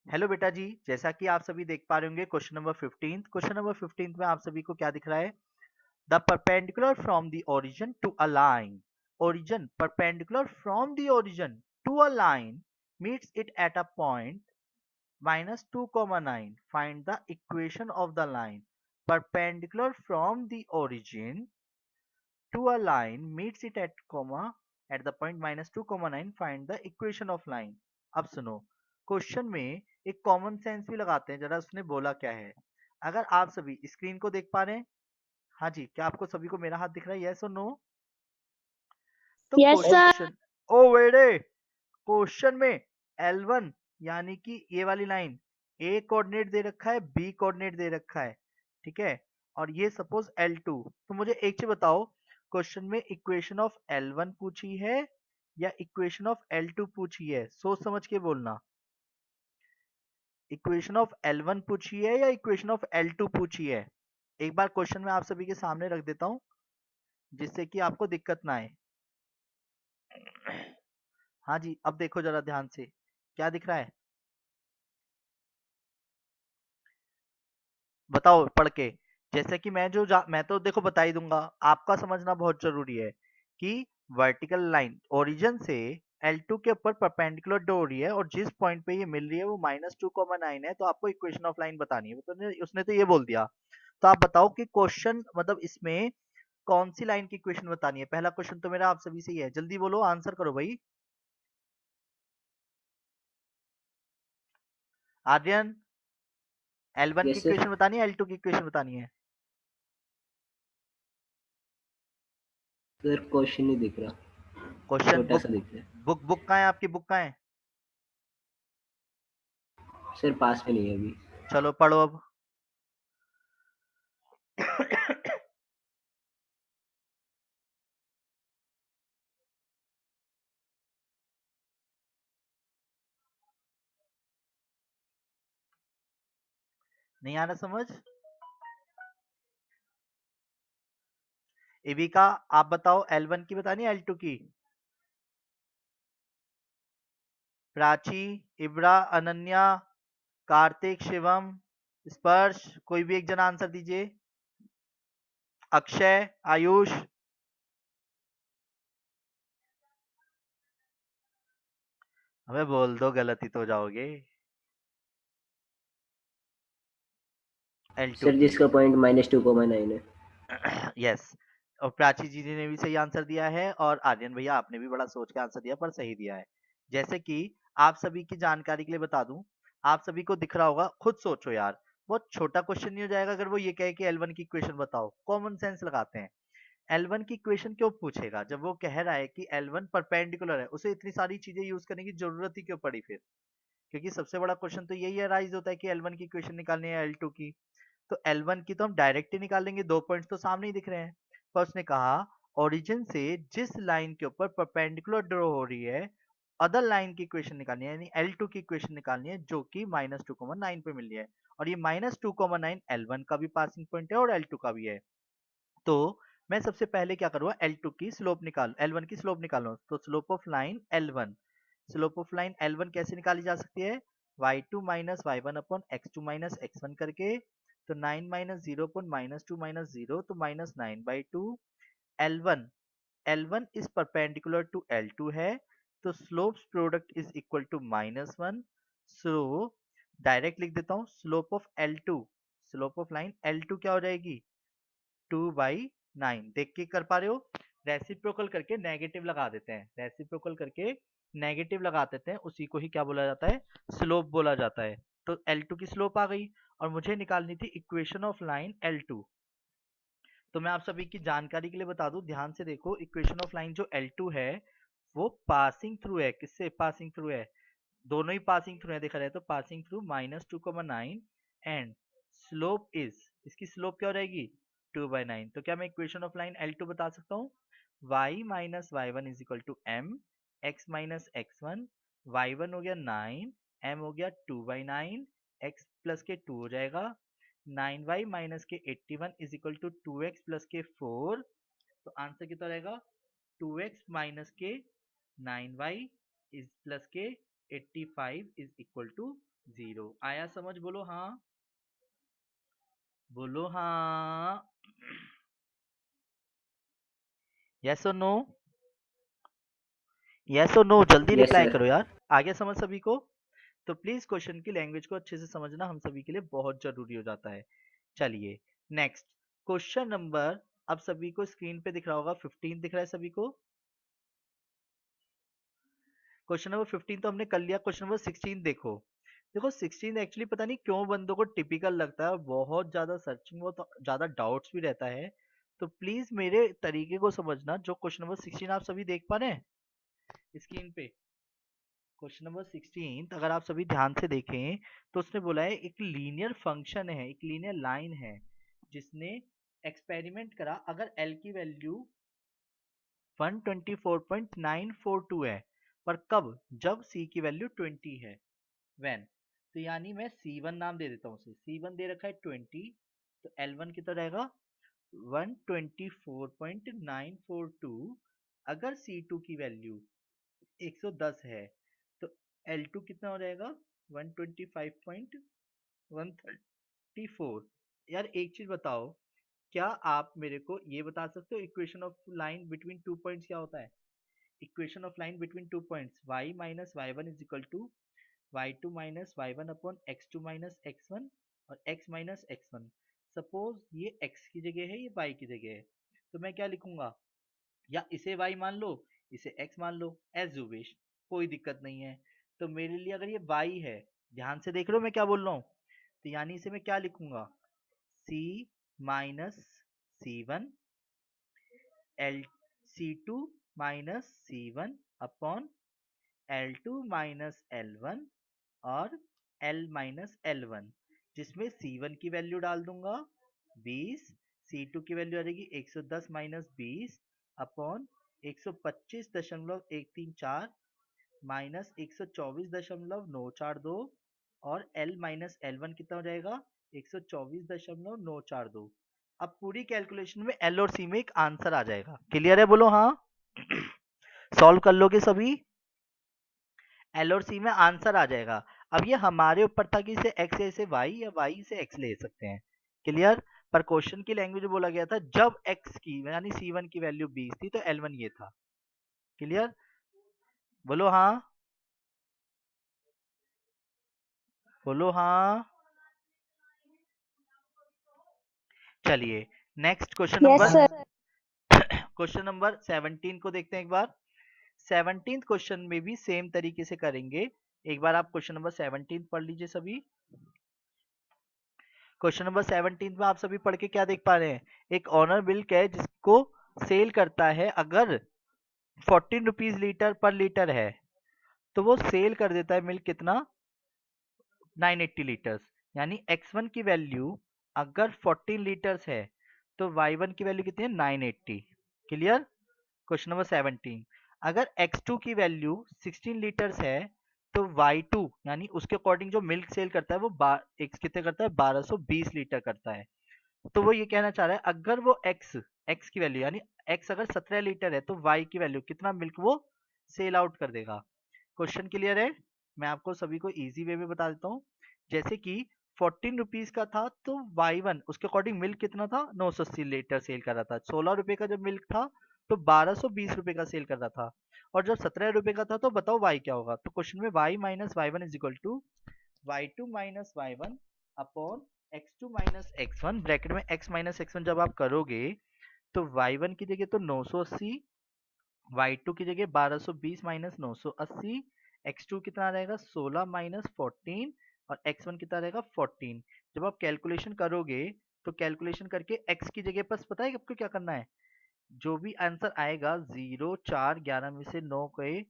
Hello बेटा जी, जैसा कि आप सभी देख पा रहे होंगे क्वेश्चन नंबर 15 में आप सभी को क्या दिख रहा है? The perpendicular from the origin to a line, origin perpendicular from the origin to a line meets it at a point -2,9. Find the equation of the line perpendicular from the origin to a line meets it at the point -2,9. Find the equation of line. अब सुनो, question में एक common sense भी लगाते हैं, जरा उसने बोला क्या है। अगर आप सभी स्क्रीन को देख पा रहे हैं, हाँ जी, क्या आपको सभी को मेरा हाथ दिख रहा है, यस और नो? तो यस सर। क्वेश्चन, ओ वेड़े, क्वेश्चन में L1 यानी कि ये वाली लाइन ए कोऑर्डिनेट दे रखा है, बी कोऑर्डिनेट दे रखा है, ठीक है, और ये सपोज L2। तो मुझे एक चीज बताओ, क्वेश्चन में इक्वेशन ऑफ L1 पूछी है या इक्वेशन ऑफ L2 पूछी है? सोच समझ के बोलना। इक्वेशन ऑफ L1 पूछी है या इक्वेशन ऑफ L2 पूछी है? एक बार क्वेश्चन में आप सभी के सामने रख देता हूं, जिससे कि आपको दिक्कत ना आए। हाँ जी, अब देखो जरा ध्यान से, क्या दिख रहा है बताओ पढ़ के। जैसे कि मैं तो देखो बता ही दूंगा, आपका समझना बहुत जरूरी है कि वर्टिकल लाइन ओरिजिन से L2 के ऊपर परपेंडिकुलर हो रही है और जिस पॉइंट पे ये मिल रही है वो -2,9 है, तो आपको इक्वेशन ऑफ लाइन बतानी है। तो उसने तो ये बोल दिया, तो आप बताओ कि क्वेश्चन मतलब इसमें कौन सी लाइन की इक्वेशन बतानी है। पहला क्वेश्चन तो मेरा आप सभी से ही है, जल्दी बोलो, आंसर करो भाई। आर्यन, L1 की यस सर। इक्वेशन बतानी है, L2 की इक्वेशन बतानी है? सर क्वेश्चन नहीं दिख रहा, क्वेश्चन छोटा बुक, सा दिख रहा है। बुक कहाँ है आपकी, बुक कहाँ है? सर पास में नहीं है अभी। चलो पढ़ो अब। नहीं आ रहा समझ? एबिका, आप बताओ, L1 की बतानी है L2 की? प्राची, इब्रा, अनन्या, कार्तिक, शिवम, स्पर्श, कोई भी एक जना आंसर दीजिए। अक्षय, आयुष, हमें बोल दो, गलती तो हो जाओगे। L2 सर की। जिसका पॉइंट -2,9 है। यस, और प्राची जी ने भी सही आंसर दिया है और आर्यन भैया आपने भी बड़ा सोच के आंसर दिया, पर सही दिया है। जैसे कि आप सभी की जानकारी के लिए बता दूं, आप सभी को दिख रहा होगा, खुद सोचो यार, बहुत छोटा क्वेश्चन नहीं हो जाएगा अगर वो ये कहे कि L1 की इक्वेशन बताओ? कॉमन सेंस लगाते हैं। L1 की इक्वेशन क्यों पूछेगा जब वो कह रहा है कि L1 परपेंडिकुलर है, उसे इतनी सारी चीजें यूज करने की जरूरत ही क्यों पड़ी फिर? क्योंकि सबसे बड़ा क्वेश्चन तो यही अराइज होता है कि L1 की इक्वेशन निकालनी है L2 की। तो L1 की तो हम डायरेक्ट ही निकाल लेंगे, 2 पॉइंट्स तो सामने ही दिख रहे हैं। पर उसने कहा ओरिजिन से जिस लाइन के ऊपर परपेंडिकुलर ड्रॉ हो रही है, अदर लाइन की इक्वेशन निकालनी है, यानी L2 की इक्वेशन निकालनी है, जो कि -2,9 पे मिल रही है। और ये -2,9 L1 का भी पासिंग पॉइंट है और L2 का भी है। तो मैं सबसे पहले क्या करूंगा, L2 की स्लोप निकाल, L1 की स्लोप निकालो। तो slope of line L1, slope of line L1 कैसे निकाली जा सकती है? y2 minus y1 upon x2 minus x1 करके। तो 9 माइनस 0 अपॉन -2 माइनस 0, तो -9/2। L1, L1 is perpendicular to L2 है, तो slopes product is equal to -1। So direct लिख देता हूँ, slope of L2, slope of line L2 क्या हो जाएगी? 2/9। देख के कर पा रहे हो? रेसिप्रोकल करके नेगेटिव लगा देते हैं, रेसिप्रोकल करके नेगेटिव लगा देते हैं, उसी को ही क्या बोला जाता है? स्लोप बोला जाता है। तो L2 की स्लोप आ गई और मुझे निकालनी थी इक्वेशन ऑफ लाइन L2। तो मैं आप सभी की जानकारी के लिए बता दूं, ध्यान से देखो, इक्वेशन ऑफ लाइन जो L2 है वो पासिंग थ्रू है, किससे पासिंग थ्रू है? दोनों ही पासिंग थ्रू है, देखा जाए तो passing through -2,9 and slope is, इसकी स्लोप क्या हो जाएगी? 2/9। तो क्या मैं इक्वेशन ऑफ लाइन L2 बता सकता हूँ? y minus y1 is equal to m, x minus x1, y1 हो गया 9, m हो गया 2/9, x प्लस के 2 हो जाएगा, 9y माइनस के 81 is equal to 2x plus के 4। तो आंसर कितना रहेगा? 2x माइनस के 9y इज प्लस के 85 इज इक्वल टू 0 आया समझ? बोलो हाँ, बोलो हाँ। यस और नो, यस और नो, जल्दी यस रिप्लाई सर। करो यार। आ गया समझ सभी को? तो प्लीज क्वेश्चन की लैंग्वेज को अच्छे से समझना हम सभी के लिए बहुत जरूरी हो जाता है। चलिए नेक्स्ट क्वेश्चन नंबर, अब सभी को स्क्रीन पे दिख रहा होगा 15 दिख रहा है सभी को? क्वेश्चन नंबर 15 तो हमने कर लिया, क्वेश्चन नंबर 16 देखो। देखो 16 एक्चुअली पता नहीं क्यों बंदों को टिपिकल लगता है और बहुत ज्यादा सर्चिंग, बहुत ज्यादा डाउट्स भी रहता है। तो प्लीज मेरे तरीके को समझना। जो क्वेश्चन नंबर 16 आप सभी देख पा रहे हैं स्क्रीन पे, क्वेश्चन नंबर 16 अगर आप सभी ध्यान से देखें तो उसने बोला है एक लीनियर फंक्शन है, एक लीनियर लाइन है जिसने एक्सपेरिमेंट करा अगर एल की वैल्यू 124.942 है, पर कब? जब सी की वैल्यू 20 है। व्हेन, तो यानी मैं C1 नाम दे देता हूँ उसे, C1 दे रखा है 20, तो L1 कितना रहेगा 124.942। अगर C2 की वैल्यू 110 है तो L2 कितना हो जाएगा 125.134। यार एक चीज बताओ, क्या आप मेरे को ये बता सकते हो equation of line between two points क्या होता है? Equation of line between two points y minus y one is equal to y2 minus y one upon x2 minus x1 और x माइनस x1। सपोज ये x की जगह है, ये y की जगह है, तो मैं क्या लिखूंगा? या इसे y मान लो, इसे x मान लो, एज यू विश, कोई दिक्कत नहीं है। तो मेरे लिए अगर ये y है, ध्यान से देख लो मैं क्या बोल रहा हूँ, तो यानी इसे मैं क्या लिखूंगा? c minus c1 L, c2 minus c1 upon L2 minus L1 और L माइनस L1, जिसमें C1 की वैल्यू डाल दूंगा 20, C2 की वैल्यू आ जाएगी 110 माइनस 20 अपॉन 125.134 माइनस 124.942 और L माइनस L1 कितना हो जाएगा 124.942। अब पूरी कैलकुलेशन में L और C में एक आंसर आ जाएगा। क्लियर है? बोलो हाँ। सॉल्व कर लोगे सभी? एल और सी में आंसर आ जाएगा। अब ये हमारे ऊपर था कि इसे एक्स से वाई या वाई से एक्स ले सकते हैं। क्लियर? पर क्वेश्चन की लैंग्वेज में बोला गया था जब एक्स की यानी C1 की वैल्यू 20 थी तो L1 ये था। क्लियर? बोलो हाँ, बोलो हाँ। चलिए next question yes number, sir. Question number 17 को देखते हैं एक बार। 17 क्वेश्चन में भी सेम तरीके से करेंगे। एक बार आप क्वेश्चन नंबर 17 पढ़ लीजिए सभी। क्वेश्चन नंबर 17 में आप सभी पढ़ के क्या देख पा रहे हैं? एक ऑनर मिल्क है जिसको सेल करता है, अगर 14 रुपीज लीटर पर लीटर है तो वो सेल कर देता है मिल्क कितना? 980 लीटर्स। यानी x1 की वैल्यू अगर 14 लीटर्स है तो y1 की वैल्यू कितनी है? 980। क्लियर? Question number 17। अगर x2 की वैल्यू 16 लीटर्स है तो y2 यानी उसके अकॉर्डिंग जो मिल्क सेल करता है वो x कितने करता है? 1220 लीटर करता है। तो वो ये कहना चाह रहा है अगर वो x की वैल्यू यानी x अगर 17 लीटर है तो y की वैल्यू कितना मिल्क वो सेल आउट कर देगा। क्वेश्चन क्लियर है? मैं आपको सभी को इजी वे में बता देता हूँ। जैसे कि 14 रुपीज का था तो y1 उसके अकॉर्डिंग मिल्क कितना था? 980 लीटर सेल कर रहा था। 16 रुपए का जब मिल्क था तो 1220 रुपए का सेल कर रहा था। और जब 17 रुपए का था तो बताओ y क्या होगा? तो क्वेश्चन में y minus y one is equal to y2 minus y one upon x2 minus x1, bracket में x माइनस x1 जब आप करोगे तो y1 की जगह तो 980, y2 की जगह 1220 माइनस 980, x2 कितना रहेगा 16 माइनस 14 और x1 कितना रहेगा 14। जब आप कैलकुलेशन करोगे तो कैलकुलेशन करके x की जगह पर पता है आपको क्या करना है? जो भी आंसर आएगा 0 4 11 में से 9 गए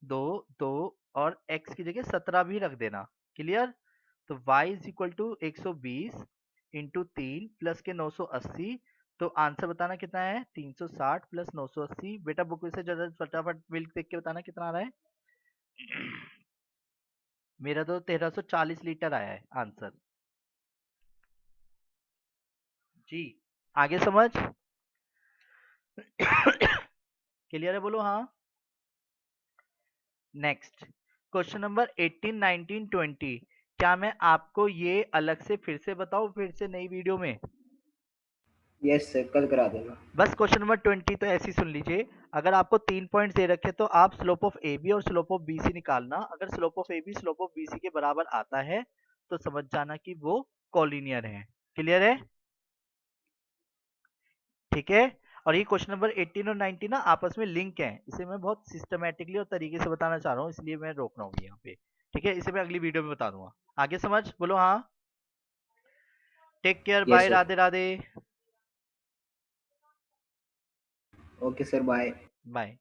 2 2 और x की जगह 17 भी रख देना। क्लियर? तो y is equal to 120 into 3 plus के 980, तो आंसर बताना कितना है? 360 प्लस 980। बेटा बुक में से जरा फटाफट मिल्क देख के बताना कितना आ रहा है। मेरा तो 1340 लीटर आया है आंसर। जी, आगे समझ? क्लियर है? बोलो हाँ। Next question number 18 19 20। क्या मैं आपको ये अलग से फिर से बताऊं, फिर से नई वीडियो में? यस सर, कल करा देना। बस क्वेश्चन नंबर 20 तो ऐसे ही सुन लीजिए। अगर आपको 3 पॉइंट्स दे रखे तो आप स्लोप ऑफ ए बी और स्लोप ऑफ बी सी निकालना। अगर slope of a b slope of b c के बराबर आता है तो समझ जाना कि वो कॉलिनियर है। क्लियर है? ठीक है। और ये क्वेश्चन नंबर 18 और 19 ना आपस में लिंक है, इसे मैं बहुत सिस्टमेटिकली और तरीके से बताना चाह रहा हूँ, इसलिए मैं रोक रहा हूँ यहाँ पे। ठीक है, इसे मैं अगली वीडियो में बता दूंगा। आगे समझ, बोलो हाँ। Take care, yes bye, sir. Radhe Radhe. Okay sir, bye. Bye.